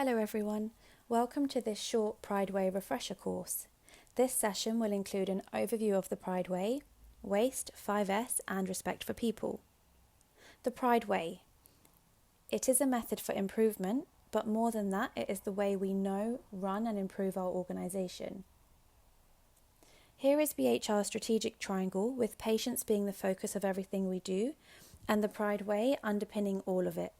Hello everyone, welcome to this short Pride Way refresher course. This session will include an overview of the Pride Way, waste, 5S and respect for people. The Pride Way. It is a method for improvement, but more than that, it is the way we know, run and improve our organisation. Here is BHR's strategic triangle with patients being the focus of everything we do and the Pride Way underpinning all of it.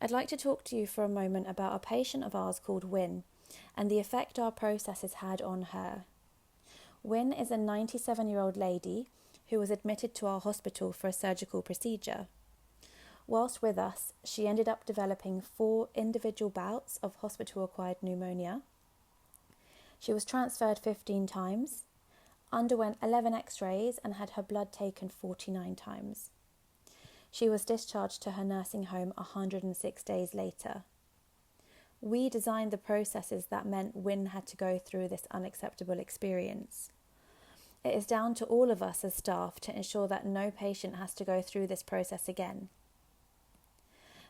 I'd like to talk to you for a moment about a patient of ours called Wyn and the effect our processes had on her. Wyn is a 97-year-old lady who was admitted to our hospital for a surgical procedure. Whilst with us, she ended up developing 4 individual bouts of hospital-acquired pneumonia. She was transferred 15 times, underwent 11 x-rays and had her blood taken 49 times. She was discharged to her nursing home 106 days later. We designed the processes that meant Wyn had to go through this unacceptable experience. It is down to all of us as staff to ensure that no patient has to go through this process again.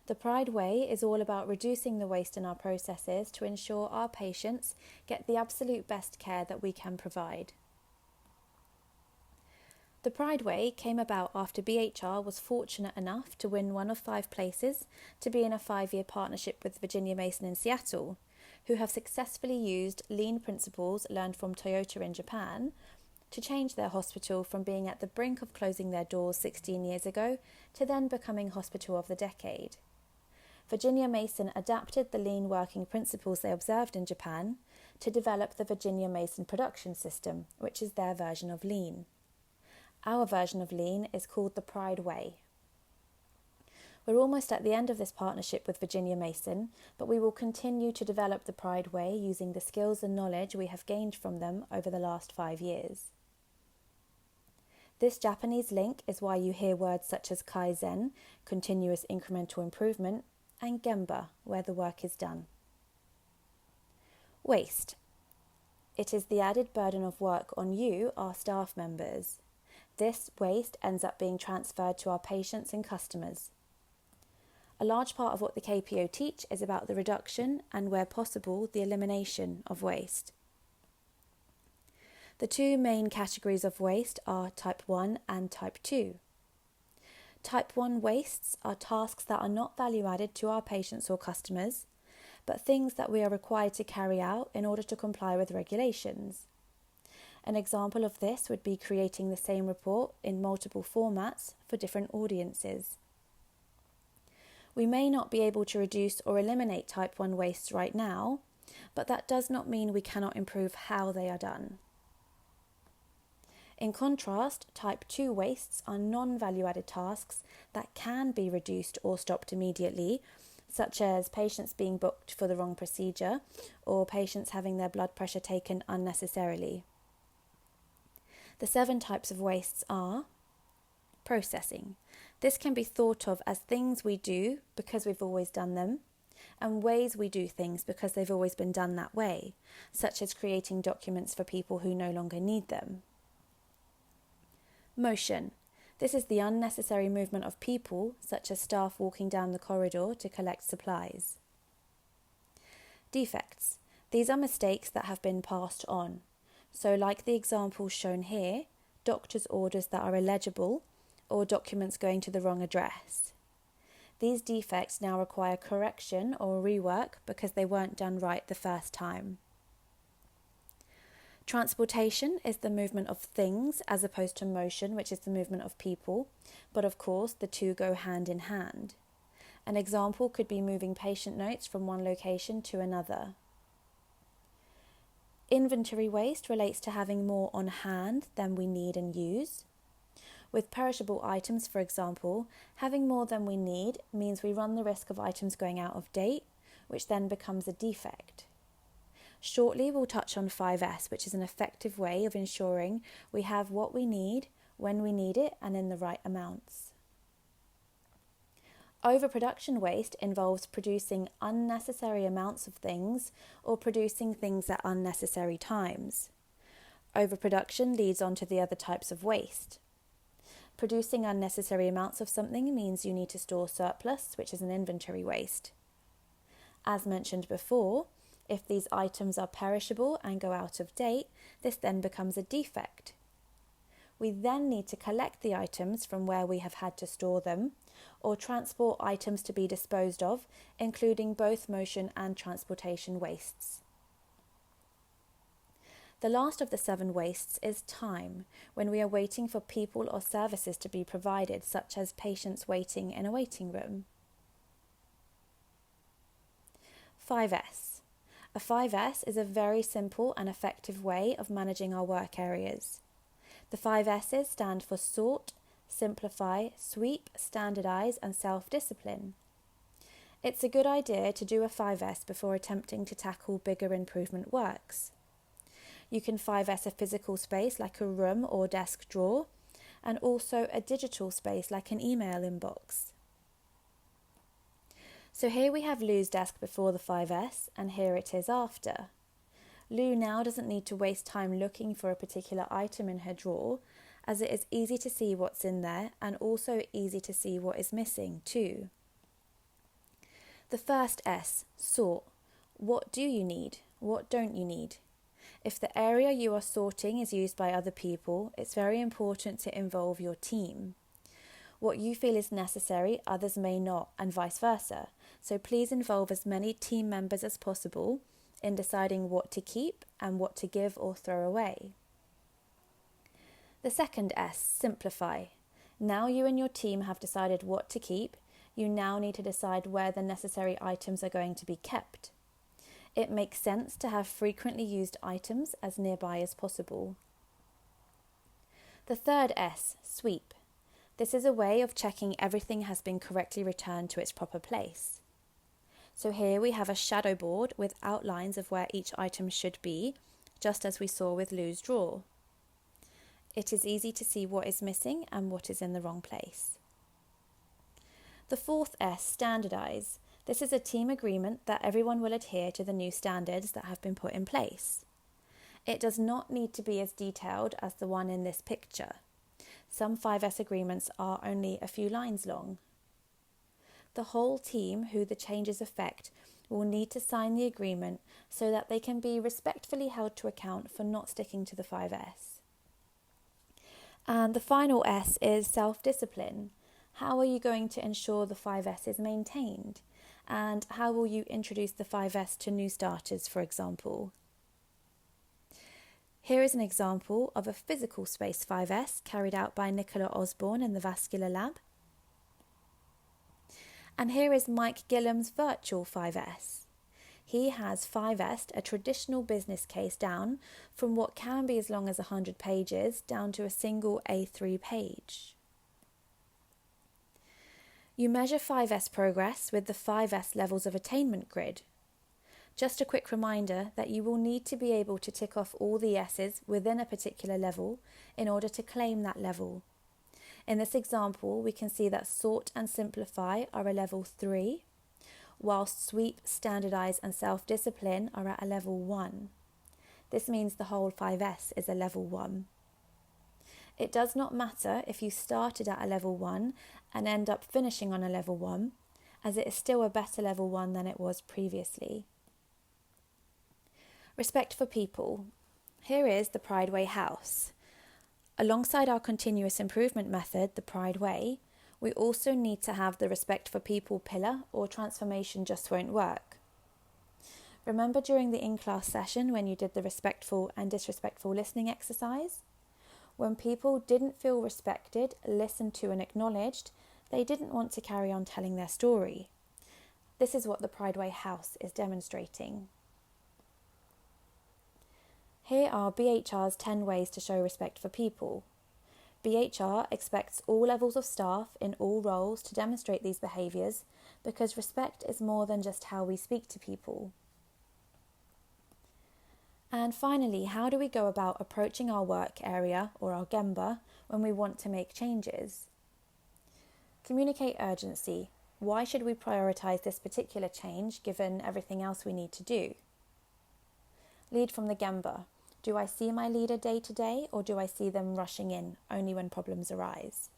The Pride Way is all about reducing the waste in our processes to ensure our patients get the absolute best care that we can provide. The Pride Way came about after BHR was fortunate enough to win one of 5 places to be in a 5-year partnership with Virginia Mason in Seattle, who have successfully used lean principles learned from Toyota in Japan to change their hospital from being at the brink of closing their doors 16 years ago to then becoming Hospital of the Decade. Virginia Mason adapted the lean working principles they observed in Japan to develop the Virginia Mason production system, which is their version of lean. Our version of lean is called the Pride Way. We're almost at the end of this partnership with Virginia Mason, but we will continue to develop the Pride Way using the skills and knowledge we have gained from them over the last 5 years. This Japanese link is why you hear words such as Kaizen, continuous incremental improvement, and Gemba, where the work is done. Waste. It is the added burden of work on you, our staff members. This waste ends up being transferred to our patients and customers. A large part of what the KPO teach is about the reduction and, where possible, the elimination of waste. The 2 main categories of waste are Type 1 and Type 2. Type 1 wastes are tasks that are not value added to our patients or customers, but things that we are required to carry out in order to comply with regulations. An example of this would be creating the same report in multiple formats for different audiences. We may not be able to reduce or eliminate Type 1 wastes right now, but that does not mean we cannot improve how they are done. In contrast, Type 2 wastes are non-value-added tasks that can be reduced or stopped immediately, such as patients being booked for the wrong procedure or patients having their blood pressure taken unnecessarily. The 7 types of wastes are processing. This can be thought of as things we do because we've always done them, and ways we do things because they've always been done that way, such as creating documents for people who no longer need them. Motion. This is the unnecessary movement of people, such as staff walking down the corridor to collect supplies. Defects. These are mistakes that have been passed on. So like the examples shown here, doctor's orders that are illegible or documents going to the wrong address. These defects now require correction or rework because they weren't done right the first time. Transportation is the movement of things as opposed to motion, which is the movement of people, but of course the 2 go hand in hand. An example could be moving patient notes from one location to another. Inventory waste relates to having more on hand than we need and use. With perishable items, for example, having more than we need means we run the risk of items going out of date, which then becomes a defect. Shortly, we'll touch on 5S, which is an effective way of ensuring we have what we need, when we need it, and in the right amounts. Overproduction waste involves producing unnecessary amounts of things or producing things at unnecessary times. Overproduction leads on to the other types of waste. Producing unnecessary amounts of something means you need to store surplus, which is an inventory waste. As mentioned before, if these items are perishable and go out of date, this then becomes a defect. We then need to collect the items from where we have had to store them, or transport items to be disposed of, including both motion and transportation wastes. The last of the 7 wastes is time, when we are waiting for people or services to be provided, such as patients waiting in a waiting room. 5S. A 5S is a very simple and effective way of managing our work areas. The 5 S's stand for sort, simplify, sweep, standardise and self-discipline. It's a good idea to do a 5S before attempting to tackle bigger improvement works. You can 5S a physical space like a room or desk drawer, and also a digital space like an email inbox. So here we have Lou's desk before the 5S, and here it is after. Lou now doesn't need to waste time looking for a particular item in her drawer, as it is easy to see what's in there and also easy to see what is missing too. The first S, sort. What do you need? What don't you need? If the area you are sorting is used by other people, it's very important to involve your team. What you feel is necessary, others may not, and vice versa. So please involve as many team members as possible in deciding what to keep and what to give or throw away. The second S, simplify. Now you and your team have decided what to keep, you now need to decide where the necessary items are going to be kept. It makes sense to have frequently used items as nearby as possible. The third S, sweep. This is a way of checking everything has been correctly returned to its proper place. So here we have a shadow board with outlines of where each item should be, just as we saw with Lou's drawer. It is easy to see what is missing and what is in the wrong place. The fourth S, standardise. This is a team agreement that everyone will adhere to the new standards that have been put in place. It does not need to be as detailed as the one in this picture. Some 5S agreements are only a few lines long. The whole team who the changes affect will need to sign the agreement so that they can be respectfully held to account for not sticking to the 5S. And the final S is self-discipline. How are you going to ensure the 5S is maintained? And how will you introduce the 5S to new starters, for example? Here is an example of a physical space 5S carried out by Nicola Osborne in the Vascular Lab. And here is Mike Gillam's virtual 5S. He has 5S'd a traditional business case down from what can be as long as 100 pages down to a single A3 page. You measure 5S progress with the 5S levels of attainment grid. Just a quick reminder that you will need to be able to tick off all the S's within a particular level in order to claim that level. In this example, we can see that sort and simplify are a level 3, whilst sweep, standardise and self-discipline are at a level 1. This means the whole 5S is a level 1. It does not matter if you started at a level 1 and end up finishing on a level 1, as it is still a better level 1 than it was previously. Respect for people. Here is the Pride Way house. Alongside our continuous improvement method, the Pride Way, we also need to have the respect for people pillar, or transformation just won't work. Remember during the in-class session when you did the respectful and disrespectful listening exercise? When people didn't feel respected, listened to and acknowledged, they didn't want to carry on telling their story. This is what the Pride Way house is demonstrating. Here are BHR's 10 ways to show respect for people. BHR expects all levels of staff in all roles to demonstrate these behaviours because respect is more than just how we speak to people. And finally, how do we go about approaching our work area or our Gemba when we want to make changes? Communicate urgency. Why should we prioritise this particular change given everything else we need to do? Lead from the Gemba. Do I see my leader day to day, or do I see them rushing in only when problems arise?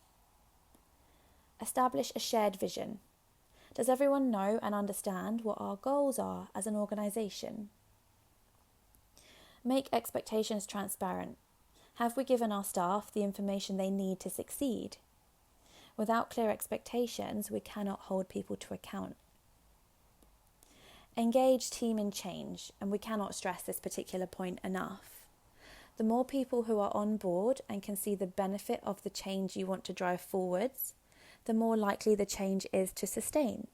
Establish a shared vision. Does everyone know and understand what our goals are as an organisation? Make expectations transparent. Have we given our staff the information they need to succeed? Without clear expectations, we cannot hold people to account. Engage team in change, and we cannot stress this particular point enough. The more people who are on board and can see the benefit of the change you want to drive forwards, the more likely the change is to sustain.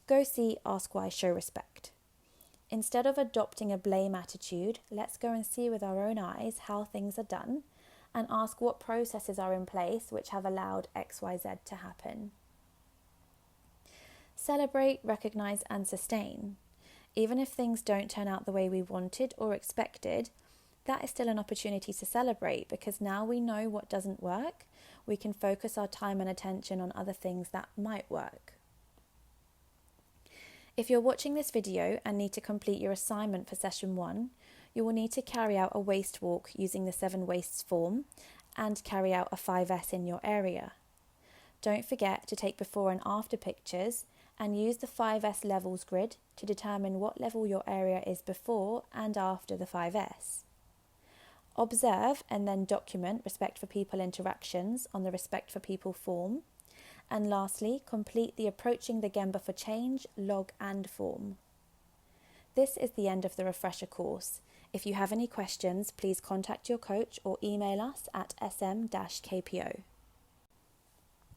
Go see, ask why, show respect. Instead of adopting a blame attitude, let's go and see with our own eyes how things are done and ask what processes are in place which have allowed XYZ to happen. Celebrate, recognise and sustain. Even if things don't turn out the way we wanted or expected, that is still an opportunity to celebrate, because now we know what doesn't work. We can focus our time and attention on other things that might work. If you're watching this video and need to complete your assignment for session 1, you will need to carry out a waste walk using the 7 wastes form and carry out a 5S in your area. Don't forget to take before and after pictures and use the 5S levels grid to determine what level your area is before and after the 5S. Observe and then document Respect for People interactions on the Respect for People form. And lastly, complete the Approaching the Gemba for Change log and form. This is the end of the refresher course. If you have any questions, please contact your coach or email us at sm-kpo.